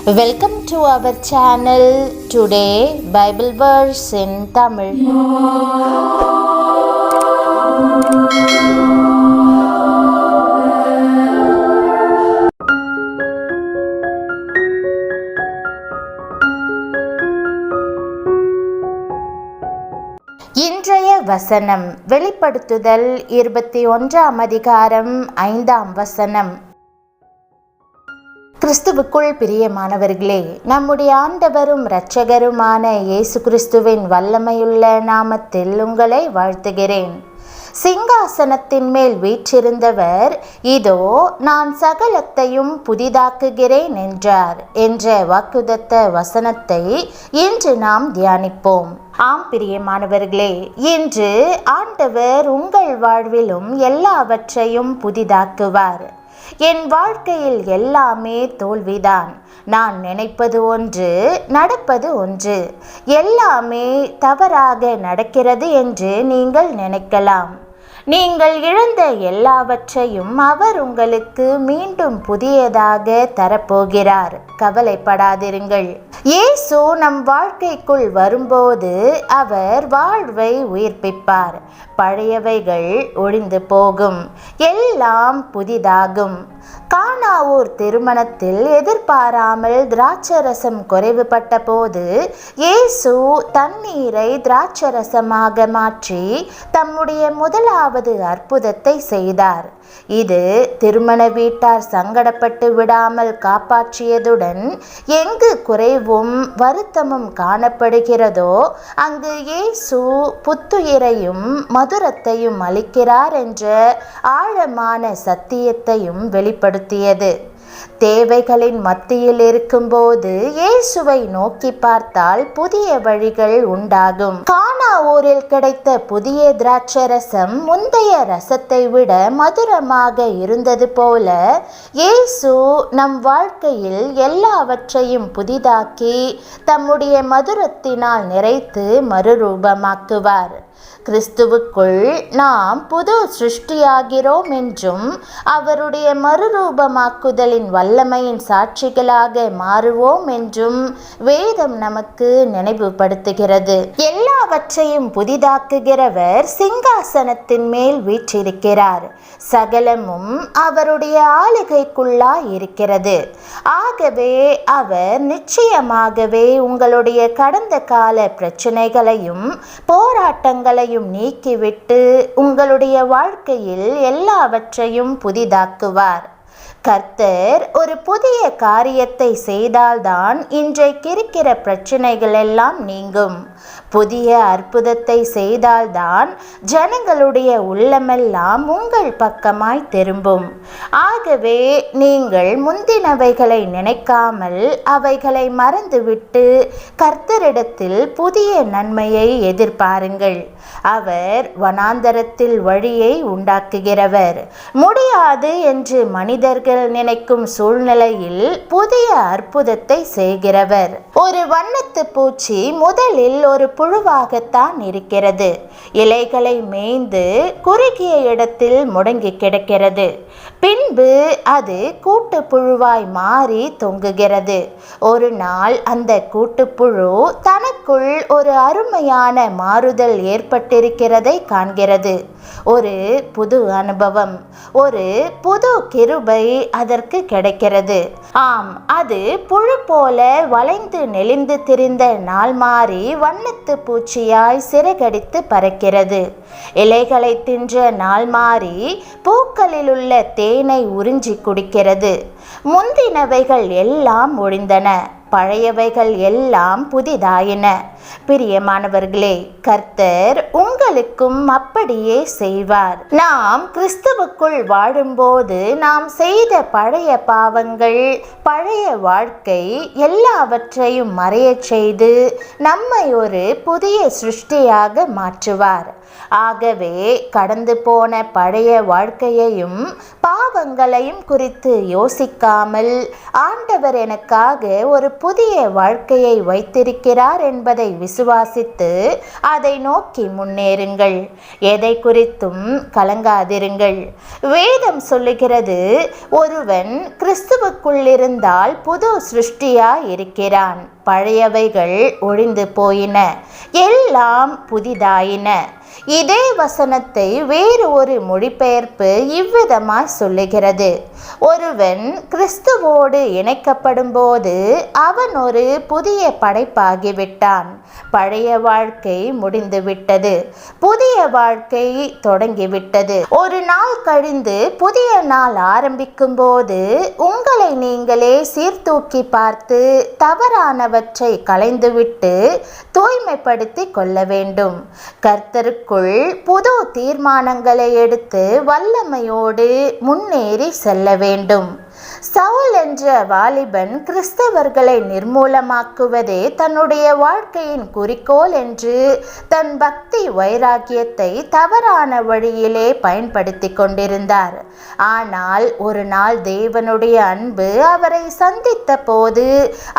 Welcome to our channel. Today Bible verse in Tamil. இன்றைய வசனம் வெளிப்படுத்துதல் 21ஆம் அதிகாரம் 5ஆம் வசனம். கிறிஸ்துவுக்குள் பிரியமானவர்களே, நம்முடைய ஆண்டவரும் இரட்சகருமான இயேசு கிறிஸ்துவின் வல்லமையுள்ள நாமத்தில் உங்களை வாழ்த்துகிறேன். சிங்காசனத்தின் மேல் வீற்றிருந்தவர், இதோ நான் சகலத்தையும் புதிதாக்குகிறேன் என்றார் என்ற வாக்குதத்த வசனத்தை இன்று நாம் தியானிப்போம். ஆம் பிரியமானவர்களே, இன்று ஆண்டவர் உங்கள் வாழ்விலும் எல்லாவற்றையும் புதிதாக்குவார். என் வாழ்க்கையில் எல்லாமே தோல்விதான். நான் நினைப்பது ஒன்று, நடப்பது ஒன்று. எல்லாமே தவறாக நடக்கிறது என்று நீங்கள் நினைக்கலாம். நீங்கள் இழந்த எல்லாவற்றையும் அவர் உங்களுக்கு மீண்டும் புதியதாக தரப்போகிறார். கவலைப்படாதிருங்கள். இயேசு நம் வாழ்க்கைக்குள் வரும்போது அவர் வாழ்வை உயிர்ப்பிப்பார். பழையவைகள் ஒழிந்து போகும், எல்லாம் புதிதாகும். கானாவூர் திருமணத்தில் எதிர்பாராமல் திராட்சரசம் குறைவுபட்ட போது இயேசு தண்ணீரை திராட்சரசமாக மாற்றி தம்முடைய முதலாவது அற்புதத்தை செய்தார். இது திருமண வீட்டார் சங்கடப்பட்டு விடாமல் காப்பாற்றியதுடன், எங்கு குறைவும் வருத்தமும் காணப்படுகிறதோ அங்கு இயேசு புத்துயிரையும் மதுரத்தையும் அளிக்கிறார் என்ற ஆழமான சத்தியத்தையும் வெளிப்படுத்தியது. தேவைகளின் மத்தியில் இருக்கும்போது இயேசுவை நோக்கி பார்த்தால் புதிய வழிகள் உண்டாகும். கானாவூரில் கிடைத்த புதிய திராட்சரசம் முந்தைய ரசத்தை விட மதுரமாக இருந்தது போல, இயேசு நம் வாழ்க்கையில் எல்லாவற்றையும் புதிதாக்கி தம்முடைய மதுரத்தினால் நிறைத்து மறுரூபமாக்குவார். கிறிஸ்துவுக்குள் நாம் புது சிருஷ்டியாகிறோம் என்றும் அவருடைய மறுரூபமாக்குதலின் வல்லமையின் சாட்சிகளாக மாறுவோம் என்றும் வேதம் நமக்கு நினைவுபடுத்துகிறது. எல்லாவற்றையும் புதிதாக்குகிறவர் சிங்காசனத்தின் மேல் வீற்றிருக்கிறார். சகலமும் அவருடைய ஆளுகைக்குள்ளாய் இருக்கிறது. ஆகவே அவர் நிச்சயமாகவே உங்களுடைய கடந்த கால பிரச்சனைகளையும் போராட்டங்களையும் நீக்கிவிட்டு உங்களுடைய வாழ்க்கையில் எல்லாவற்றையும் புதிதாக்குவார். கர்த்தர் ஒரு புதிய காரியத்தை செய்தால்தான் இன்றைக்கு இருக்கிற பிரச்சனைகள் எல்லாம் நீங்கும். புதிய அற்புதத்தை செய்தால்தான் ஜனங்களுடைய உள்ளமெல்லாம் உங்கள் பக்கமாய் திரும்பும். ஆகவே நீங்கள் முந்தினவைகளை நினைக்காமல் அவைகளை மறந்துவிட்டு கர்த்தரிடத்தில் புதிய நன்மையை எதிர்பாருங்கள். அவர் வனாந்தரத்தில் வழியை உண்டாக்குகிறவர். முடியாது என்று மனிதர்கள் நினைக்கும் சூழ்நிலையில் புதிய அற்புதத்தை செய்கிறவர். ஒரு வண்ணத்து பூச்சி முதலில் ஒரு புழுவாகத்தான் இருக்கிறது. இலைகளை மேய்ந்து குறுகிய இடத்தில் முடங்கி கிடக்கிறது. பின்பு அது கூட்டுப்புழுவாய் மாறி தொங்குகிறது. ஒரு நாள் அந்த கூட்டுப்புழு தனக்குள் ஒரு அருமையான மாறுதல் ஏற்பட்டிருக்கிறதை காண்கிறது. ஒரு புது அனுபவம், ஒரு புது கிருபை அதற்கு கிடைக்கிறது. ஆம், அது புழு போல வளைந்து நெளிந்து திரிந்த நாள் மாறி வண்ணத்து பூச்சியாய் சிறகடித்து பறக்கிறது. இலைகளை தின்ற நாள் மாறி பூக்களில் உள்ள தேனை உறிஞ்சி குடிக்கிறது. முந்தினவைகள் எல்லாம் ஒழிந்தன, பழையவைகள் எல்லாம் புதிதாயின. பிரியமானவர்களே, கர்த்தர் உங்களுக்கும் அப்படியே செய்வார். நாம் கிறிஸ்துவுக்குள் வாழும்போது நாம் செய்த பழைய பாவங்கள், பழைய வாழ்க்கை எல்லாவற்றையும் மறையச் செய்து நம்மை ஒரு புதிய சிருஷ்டியாக மாற்றுவார். ஆகவே கடந்து போன பழைய வாழ்க்கையையும் பாவங்களையும் குறித்து யோசிக்காமல், ஆண்டவர் எனக்காக ஒரு புதிய வாழ்க்கையை வைத்திருக்கிறார் என்பதை விசுவாசித்து அதை நோக்கி முன்னேறுங்கள். எதை குறித்தும் கலங்காதிருங்கள். வேதம் சொல்லுகிறது, ஒருவன் கிறிஸ்துவுக்குள் இருந்தால் புது சிருஷ்டியாய் இருக்கிறான். பழையவைகள் ஒழிந்து போயின, எல்லாம் புதிதாயின. இதே வசனத்தை வேறு ஒரு மொழிபெயர்ப்பு இவ்விதமாய் சொல்லுகிறது, ஒருவன் கிறிஸ்துவோடு இணைக்கப்படும் போது அவன் ஒரு புதிய படைப்பாகிவிட்டான். பழைய வாழ்க்கை முடிந்துவிட்டது, புதிய வாழ்க்கை தொடங்கிவிட்டது. ஒரு நாள் கழிந்து புதிய நாள் ஆரம்பிக்கும் போது உங்களை நீங்களே சீர்தூக்கி பார்த்து தவறானவற்றை களைந்துவிட்டு தூய்மைப்படுத்தி கொள்ள வேண்டும். கர்த்தருக்குள் புது தீர்மானங்களை எடுத்து வல்லமையோடு முன்னேறி செல்ல வேண்டும். சவுல் என்ற வாலிபன் கிறிஸ்தவர்களை நிர்மூலமாக்குவதே தன்னுடைய வாழ்க்கையின் குறிக்கோள் என்று தன் பக்தி வைராக்கியத்தை தவறான வழியிலே பயன்படுத்தி கொண்டிருந்தார். ஆனால் ஒரு நாள் தேவனுடைய அன்பு அவரை சந்தித்த போது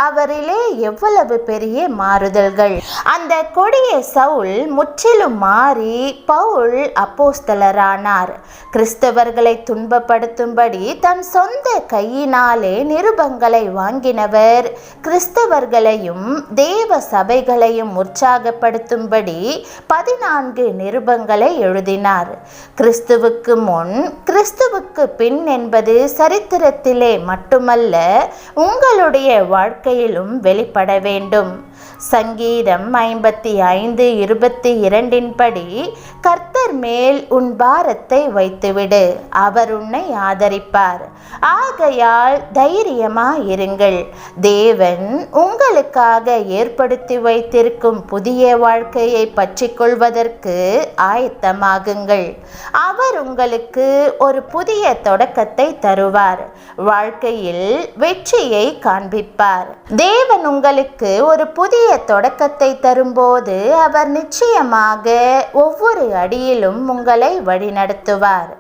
அவரிலே எவ்வளவு பெரிய மாறுதல்கள்! அந்த கொடிய சவுல் முற்றிலும் மாறி பவுல் அப்போஸ்தலரானார். கிறிஸ்தவர்களை துன்பப்படுத்தும்படி தன் சொந்த கையினாலே நிருபங்களை வாங்கினவர் கிறிஸ்தவர்களையும் தேவ சபைகளையும் உற்சாகப்படுத்தும்படி 14 நிருபங்களை எழுதினார். கிறிஸ்துவுக்கு முன் கிறிஸ்துவுக்கு பின் என்பது சரித்திரத்திலே மட்டுமல்ல, உங்களுடைய வாழ்க்கையிலும் வெளிப்பட வேண்டும். சங்கீதம் 55:22 படி, கர்த்தர் மேல் உன் பாரத்தை வைத்துவிடு, அவர் உன்னை ஆதரிப்பார். ஆகையால் தைரியமாயிருங்கள். தேவன் உங்களுக்காக ஏற்படுத்தி வைத்திருக்கும் புதிய வாழ்க்கையை பற்றி கொள்வதற்கு ஆயத்தமாகுங்கள். அவர் உங்களுக்கு ஒரு புதிய தொடக்கத்தை தருவார். வாழ்க்கையில் வெற்றியை காண்பிப்பார். தேவன் உங்களுக்கு ஒரு புதிய தொடக்கத்தை தரும்போது அவர் நிச்சயமாக ஒவ்வொரு அடியிலும் உங்களை வழிநடத்துவார்.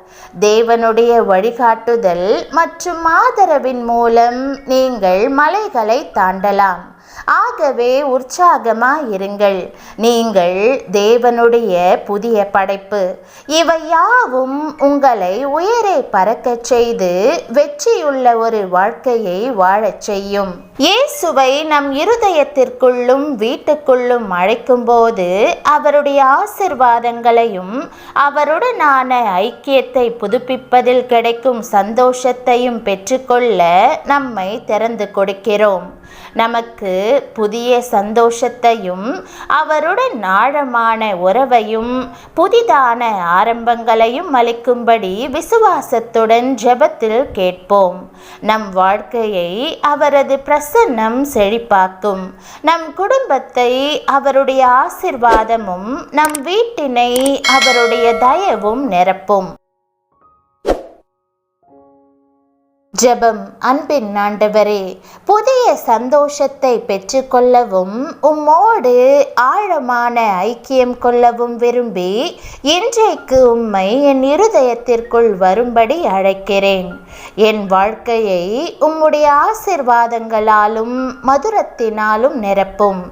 தேவனுடைய வழிகாட்டுதல் மற்றும் ஆதரவின் மூலம் நீங்கள் மலைகளை தாண்டலாம். ஆகவே உற்சாகமாயிருங்கள். நீங்கள் தேவனுடைய புதிய படைப்பு. இவை யாவும் உங்களை உயரே பறக்கச் செய்து வெற்றியுள்ள ஒரு வாழ்க்கையை வாழச் செய்யும். இயேசுவை நம் இருதயத்திற்குள்ளும் வீட்டுக்குள்ளும் அழைக்கும் போது அவருடைய ஆசிர்வாதங்களையும் அவருடனான ஐக்கியத்தை புதுப்பிப்பதில் கிடைக்கும் சந்தோஷத்தையும் பெற்றுக்கொள்ள நம்மை திறந்து கொடுக்கிறோம். நமக்கு புதிய சந்தோஷத்தையும் அவருடன் ஆழமான உறவையும் புதிதான ஆரம்பங்களையும் அளிக்கும்படி விசுவாசத்துடன் ஜெபத்தில் கேட்போம். நம் வாழ்க்கையை அவரது பிரசன்னம் செழிப்பாக்கும். நம் குடும்பத்தை அவருடைய ஆசிர்வாதமும் நம் வீட்டினை அவருடைய தயவும் நிரப்பும். ஜெபம். அன்பின் ஆண்டவரே, புதிய சந்தோஷத்தை பெற்றுக்கொள்ளவும் உம்மோடு ஆழமான ஐக்கியம் கொள்ளவும் விரும்பி இன்றைக்கு உம்மை என் இருதயத்திற்குள் வரும்படி அழைக்கிறேன். என் வாழ்க்கையை உம்முடைய ஆசிர்வாதங்களாலும் மதுரத்தினாலும் நிரப்பும்.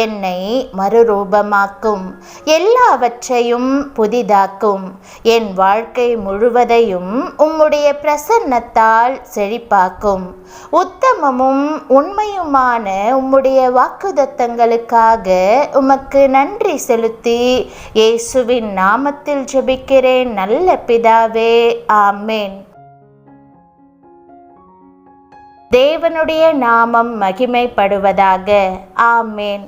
என்னை மறுரூபமாக்கும். எல்லாவற்றையும் புதிதாக்கும். என் வாழ்க்கை முழுவதையும் உம்முடைய பிரசன்னத்தால் செழிப்பாக்கும். உத்தமமும் உண்மையுமான உம்முடைய வாக்குத்தத்தங்களுக்காக உமக்கு நன்றி செலுத்தி இயேசுவின் நாமத்தில் ஜெபிக்கிறேன் நல்ல பிதாவே, ஆமேன். தேவனுடைய நாமம் மகிமைப்படுவதாக. ஆமேன்.